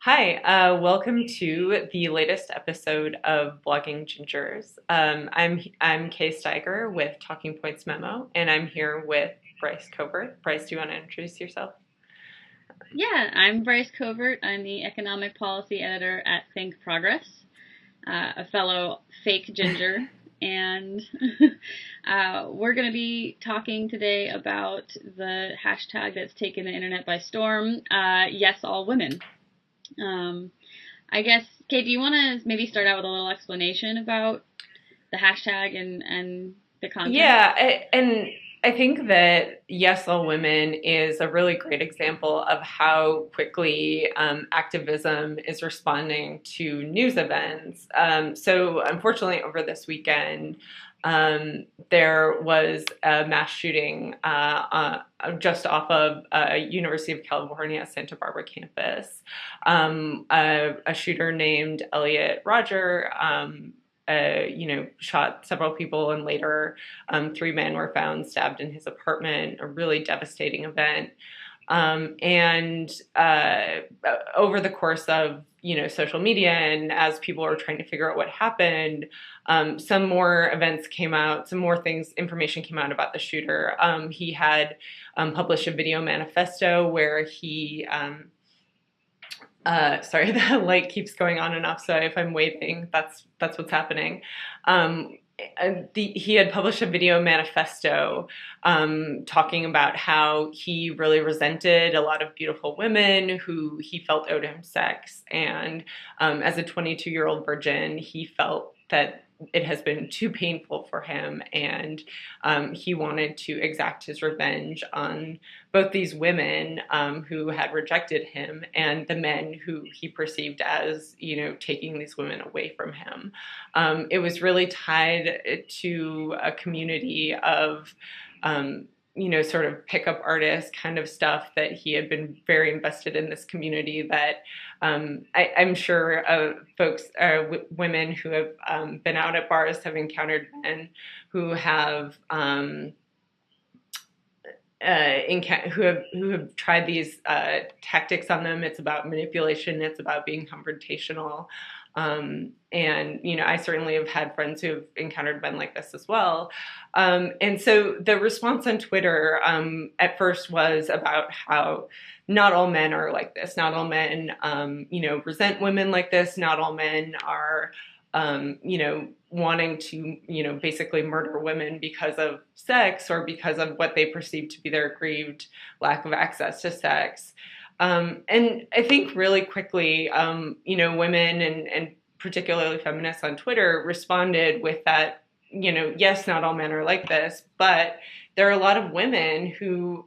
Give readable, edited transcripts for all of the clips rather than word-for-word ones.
Hi, welcome to the latest episode of Blogging Gingers. I'm Kay Steiger with Talking Points Memo, and I'm here with Bryce Covert. Bryce, do you want to introduce yourself? Yeah, I'm Bryce Covert. I'm the economic policy editor at ThinkProgress, a fellow fake ginger. And we're going to be talking today about the hashtag that's taken the internet by storm, YesAllWomen. Um, I guess, Kate, do you want to maybe start out with a little explanation about the hashtag and the content? And I think that Yes, All Women is a really great example of how quickly activism is responding to news events. So, unfortunately, over this weekend, there was a mass shooting just off of University of California, Santa Barbara campus. A shooter named Elliot Rodger shot several people, and later three men were found stabbed in his apartment. A really devastating event. And over the course of social media, and as people were trying to figure out what happened, some more events came out, some more information came out about the shooter. He had published a video manifesto where he sorry, the light keeps going on and off, so if I'm waving, that's what's happening. He had published a video manifesto talking about how he really resented a lot of beautiful women who he felt owed him sex. And as a 22-year-old virgin, he felt that it has been too painful for him, and he wanted to exact his revenge on both these women who had rejected him and the men who he perceived as, taking these women away from him. It was really tied to a community of sort of pickup artist kind of stuff that he had been very invested in this community that I'm sure folks, women who have been out at bars have encountered men who have who have tried these tactics on them. It's about manipulation. It's about being confrontational. And I certainly have had friends who have encountered men like this as well. And so the response on Twitter at first was about how not all men are like this. Not all men, resent women like this. Not all men are wanting to, basically murder women because of sex or because of what they perceive to be their aggrieved lack of access to sex. And I think really quickly, women and particularly feminists on Twitter responded with that, yes, not all men are like this, but there are a lot of women who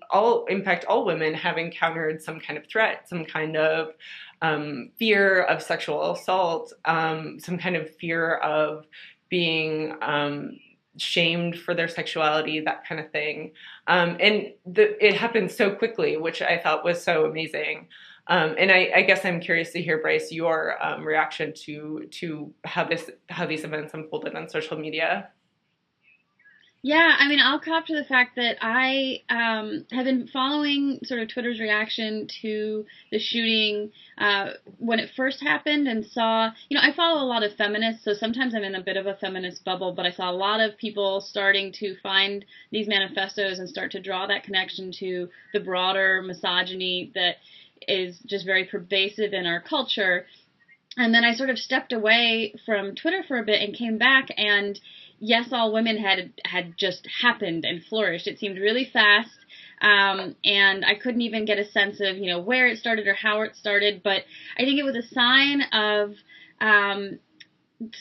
in fact, all women have encountered some kind of threat, some kind of fear of sexual assault, some kind of fear of being shamed for their sexuality, that kind of thing. It happened so quickly, which I thought was so amazing. And I guess I'm curious to hear, Bryce, your reaction to how these events unfolded on social media. Yeah, I mean, I'll cop to the fact that I have been following sort of Twitter's reaction to the shooting when it first happened and saw, I follow a lot of feminists, so sometimes I'm in a bit of a feminist bubble, but I saw a lot of people starting to find these manifestos and start to draw that connection to the broader misogyny that is just very pervasive in our culture. And then I sort of stepped away from Twitter for a bit and came back, and Yes, All Women had just happened and flourished. It seemed really fast, and I couldn't even get a sense of where it started or how it started. But I think it was a sign of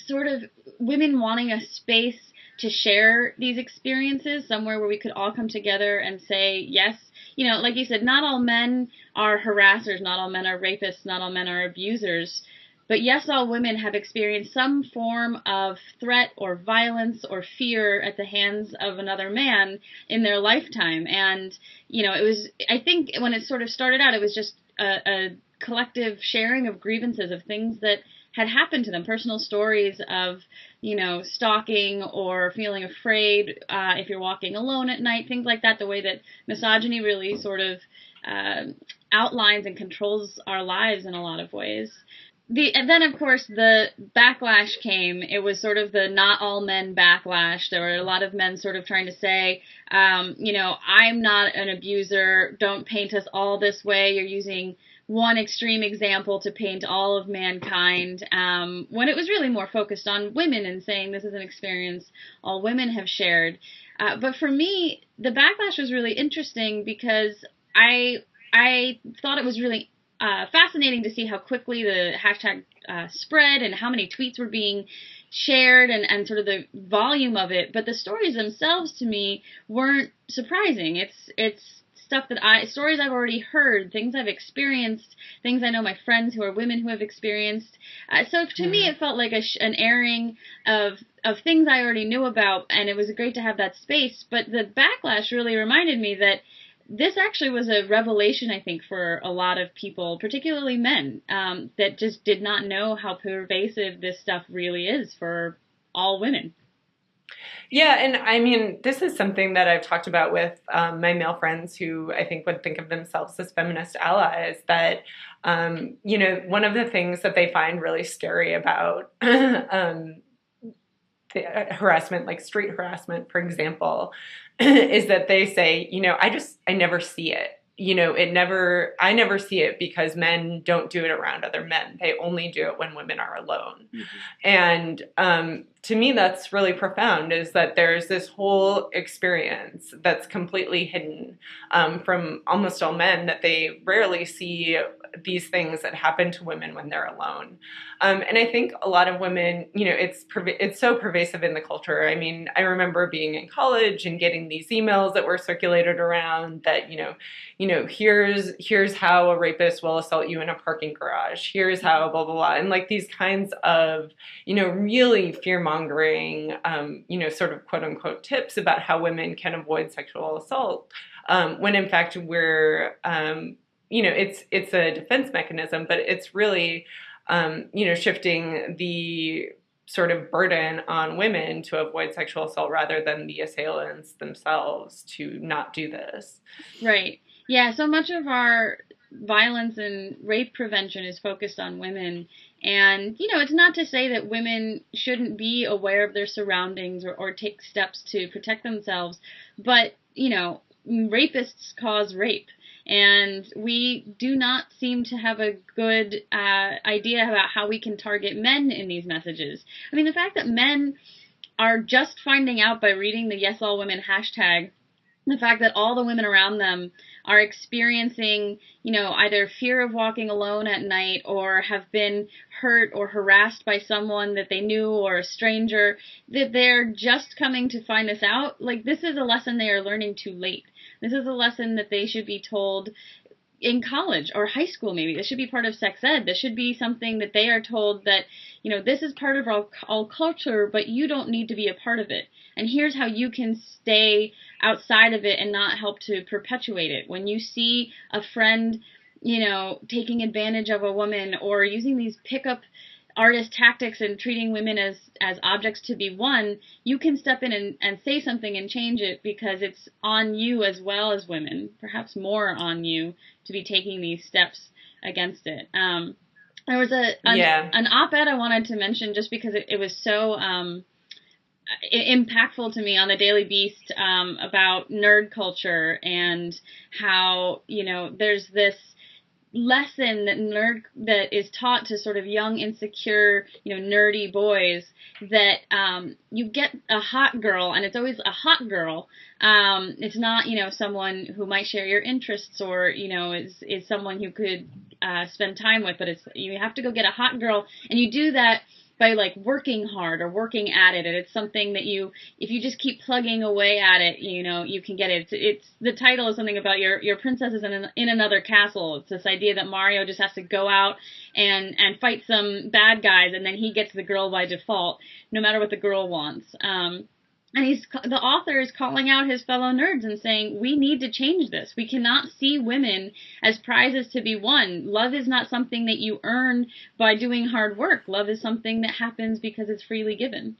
sort of women wanting a space to share these experiences, somewhere where we could all come together and say, yes, like you said, not all men are harassers, not all men are rapists, not all men are abusers. But yes, all women have experienced some form of threat or violence or fear at the hands of another man in their lifetime. And, it was, I think when it sort of started out, it was just a collective sharing of grievances, of things that had happened to them, personal stories of, stalking or feeling afraid if you're walking alone at night, things like that, the way that misogyny really sort of outlines and controls our lives in a lot of ways. And then, of course, the backlash came. It was sort of the not all men backlash. There were a lot of men sort of trying to say, I'm not an abuser. Don't paint us all this way. You're using one extreme example to paint all of mankind, when it was really more focused on women and saying this is an experience all women have shared. But for me, the backlash was really interesting because I thought it was really fascinating to see how quickly the hashtag spread and how many tweets were being shared and sort of the volume of it. But the stories themselves to me weren't surprising. It's stuff stories I've already heard, things I've experienced, things I know my friends who are women who have experienced. So to me, it felt like an airing of things I already knew about, and it was great to have that space. But the backlash really reminded me that this actually was a revelation, I think, for a lot of people, particularly men, that just did not know how pervasive this stuff really is for all women. Yeah, and I mean, this is something that I've talked about with my male friends who I think would think of themselves as feminist allies, that, one of the things that they find really scary about harassment, like street harassment, for example, is that they say, I never see it. I never see it because men don't do it around other men. They only do it when women are alone. Mm-hmm. And to me, that's really profound, is that there's this whole experience that's completely hidden from almost all men, that they rarely see these things that happen to women when they're alone. And I think a lot of women, it's so pervasive in the culture. I mean, I remember being in college and getting these emails that were circulated around that, here's how a rapist will assault you in a parking garage. Here's how blah, blah, blah. And like these kinds of, really fear-mongering, sort of quote unquote tips about how women can avoid sexual assault. When in fact we're, it's a defense mechanism, but it's really, shifting the sort of burden on women to avoid sexual assault rather than the assailants themselves to not do this. Right. Yeah, so much of our violence and rape prevention is focused on women. And, it's not to say that women shouldn't be aware of their surroundings or take steps to protect themselves. But, rapists cause rape. And we do not seem to have a good idea about how we can target men in these messages. I mean, the fact that men are just finding out by reading the YesAllWomen hashtag, the fact that all the women around them are experiencing, either fear of walking alone at night or have been hurt or harassed by someone that they knew or a stranger, that they're just coming to find this out. Like, this is a lesson they are learning too late. This is a lesson that they should be told in college or high school, maybe. This should be part of sex ed. This should be something that they are told that, this is part of our culture, but you don't need to be a part of it. And here's how you can stay outside of it and not help to perpetuate it. When you see a friend, taking advantage of a woman or using these pickup artist tactics and treating women as objects to be won, you can step in and say something and change it, because it's on you as well as women, perhaps more on you, to be taking these steps against it. There was an op-ed I wanted to mention just because it was so impactful to me on the Daily Beast about nerd culture and how, there's this lesson that is taught to sort of young, insecure, nerdy boys, that you get a hot girl, and it's always a hot girl. It's not, someone who might share your interests or, is someone you could spend time with, but you have to go get a hot girl, and you do that by like working hard or working at it. And it's something that if you just keep plugging away at it, you can get it. It's the title is something about your princess is in another castle. It's this idea that Mario just has to go out and fight some bad guys, and then he gets the girl by default, no matter what the girl wants. And the author is calling out his fellow nerds and saying, we need to change this. We cannot see women as prizes to be won. Love is not something that you earn by doing hard work. Love is something that happens because it's freely given.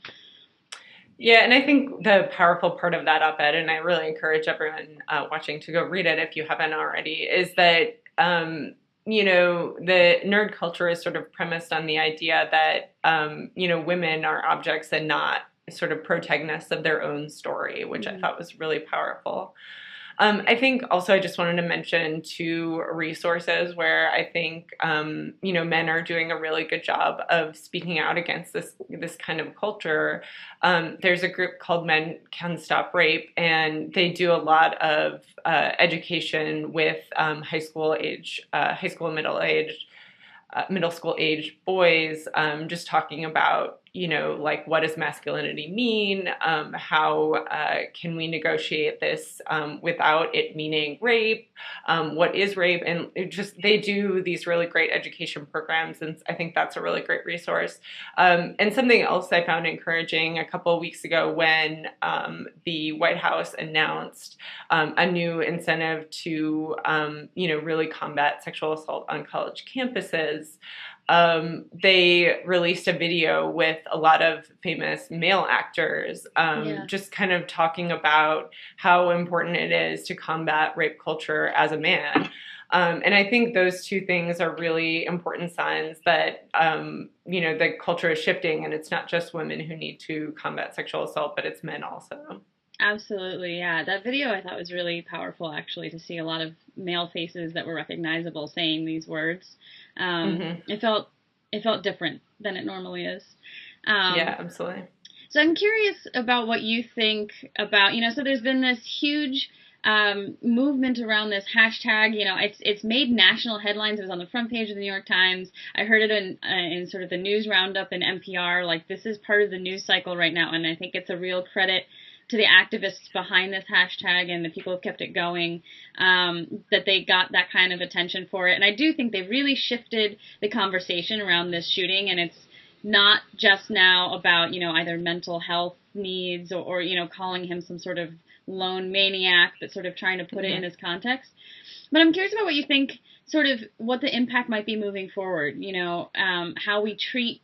Yeah, and I think the powerful part of that op-ed, and I really encourage everyone watching to go read it if you haven't already, is that the nerd culture is sort of premised on the idea that, women are objects and not sort of protagonists of their own story, which I thought was really powerful. I think also I just wanted to mention two resources where I think, men are doing a really good job of speaking out against this kind of culture. There's a group called Men Can Stop Rape, and they do a lot of education with high school and middle school age boys, just talking about, like, what does masculinity mean? How can we negotiate this without it meaning rape? What is rape? And they do these really great education programs, and I think that's a really great resource. And something else I found encouraging a couple of weeks ago when the White House announced a new incentive to, really combat sexual assault on college campuses. They released a video with a lot of famous male actors, just kind of talking about how important it is to combat rape culture as a man. And I think those two things are really important signs that, the culture is shifting, and it's not just women who need to combat sexual assault, but it's men also. Absolutely, yeah. That video I thought was really powerful, actually, to see a lot of male faces that were recognizable saying these words. It felt different than it normally is. Yeah, absolutely. So I'm curious about what you think about, so there's been this huge movement around this hashtag. It's made national headlines. It was on the front page of the New York Times. I heard it in sort of the news roundup in NPR. Like, this is part of the news cycle right now, and I think it's a real credit to the activists behind this hashtag and the people who've kept it going, that they got that kind of attention for it. And I do think they really shifted the conversation around this shooting, and it's not just now about, either mental health needs or calling him some sort of lone maniac, but sort of trying to put it in his context. But I'm curious about what you think, sort of what the impact might be moving forward, how we treat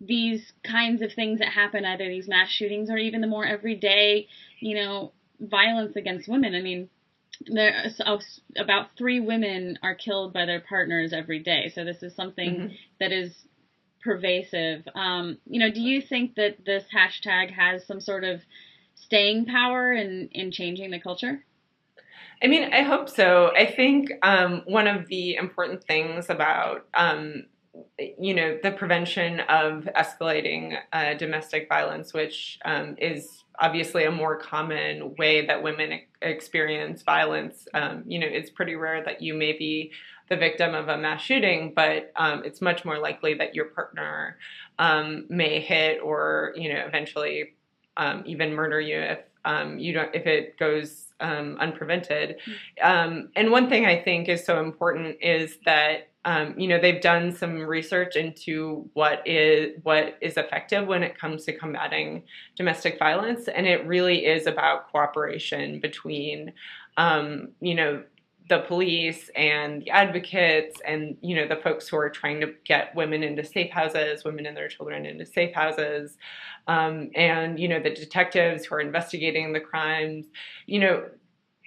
these kinds of things that happen, either these mass shootings or even the more everyday, violence against women. I mean, about 3 women are killed by their partners every day. So this is something that is pervasive. Do you think that this hashtag has some sort of staying power in changing the culture? I mean, I hope so. I think one of the important things about the prevention of escalating domestic violence, which is obviously a more common way that women experience violence. It's pretty rare that you may be the victim of a mass shooting, but it's much more likely that your partner may hit or, eventually even murder you if it goes unprevented. And one thing I think is so important is that they've done some research into what is effective when it comes to combating domestic violence, and it really is about cooperation between, the police and the advocates and, the folks who are trying to get women into safe houses, women and their children into safe houses, and, the detectives who are investigating the crimes.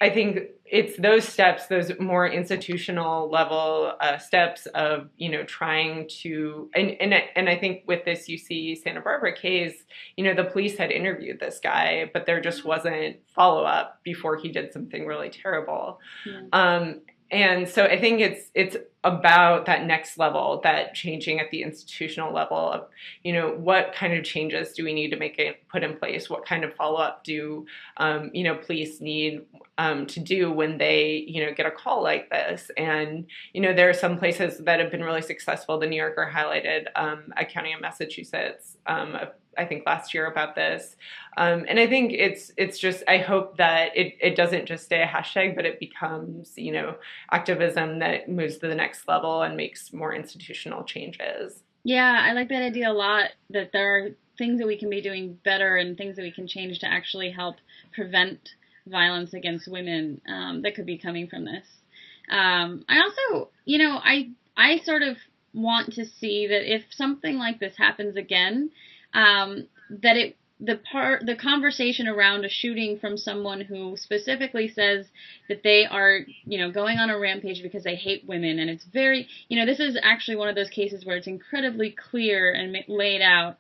I think it's those steps, those more institutional level steps of, trying to, and I think with this UC Santa Barbara case, the police had interviewed this guy, but there just wasn't follow up before he did something really terrible. Yeah. And so I think it's about that next level, that changing at the institutional level of, what kind of changes do we need to put in place? What kind of follow-up do, police need to do when they, get a call like this? And, there are some places that have been really successful. The New Yorker highlighted a county in Massachusetts, I think last year about this. And I think it's just, I hope that it doesn't just stay a hashtag, but it becomes, activism that moves to the next level and makes more institutional changes. Yeah, I like that idea a lot, that there are things that we can be doing better and things that we can change to actually help prevent violence against women that could be coming from this. I also, I sort of want to see that if something like this happens again, that the conversation around a shooting from someone who specifically says that they are, going on a rampage because they hate women, and it's very, this is actually one of those cases where it's incredibly clear and laid out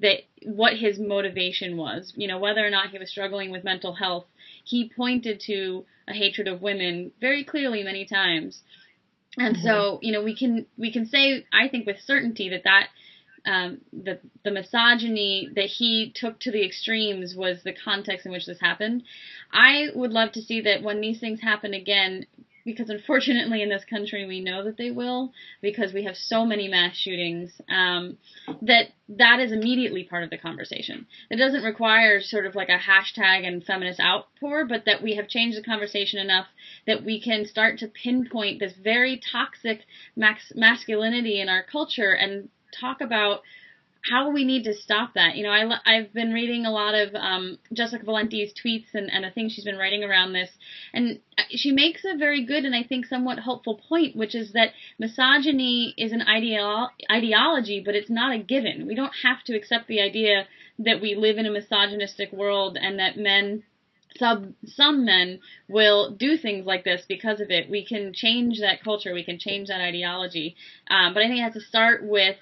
that what his motivation was, whether or not he was struggling with mental health. He pointed to a hatred of women very clearly many times. And so, we can say, I think with certainty that the misogyny that he took to the extremes was the context in which this happened. I would love to see that when these things happen again, because unfortunately in this country we know that they will, because we have so many mass shootings, that is immediately part of the conversation. It doesn't require sort of like a hashtag and feminist outpour, but that we have changed the conversation enough that we can start to pinpoint this very toxic masculinity in our culture and talk about how we need to stop that. I've been reading a lot of Jessica Valenti's tweets and the things she's been writing around this, and she makes a very good and I think somewhat hopeful point, which is that misogyny is an ideology, but it's not a given. We don't have to accept the idea that we live in a misogynistic world and that some men will do things like this because of it. We can change that culture. We can change that ideology. But I think it has to start with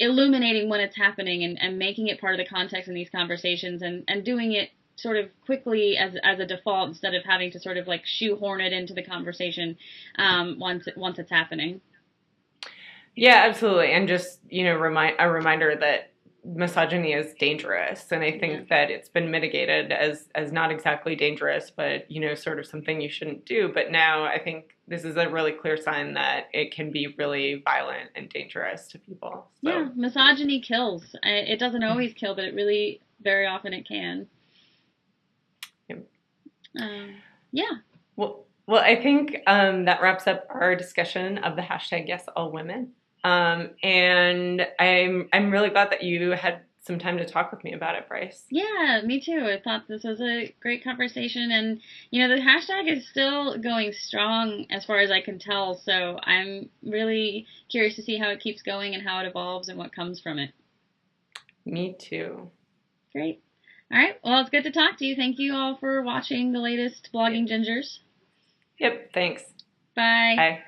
illuminating when it's happening and making it part of the context in these conversations and doing it sort of quickly as a default instead of having to sort of like shoehorn it into the conversation once it's happening. Yeah, absolutely. And just, a reminder that misogyny is dangerous. And I think that it's been mitigated as not exactly dangerous, but, sort of something you shouldn't do. But now I think this is a really clear sign that it can be really violent and dangerous to people. So. Yeah, misogyny kills. It doesn't always kill, but it really, very often it can. Yeah. Well, I think that wraps up our discussion of the hashtag YesAllWomen. And I'm really glad that you had some time to talk with me about it, Bryce. Yeah, me too. I thought this was a great conversation, and the hashtag is still going strong as far as I can tell, so I'm really curious to see how it keeps going and how it evolves and what comes from it. Me too. Great. All right, well, it's good to talk to you. Thank you all for watching the latest Blogging Gingers. Yep, thanks. Bye. Bye.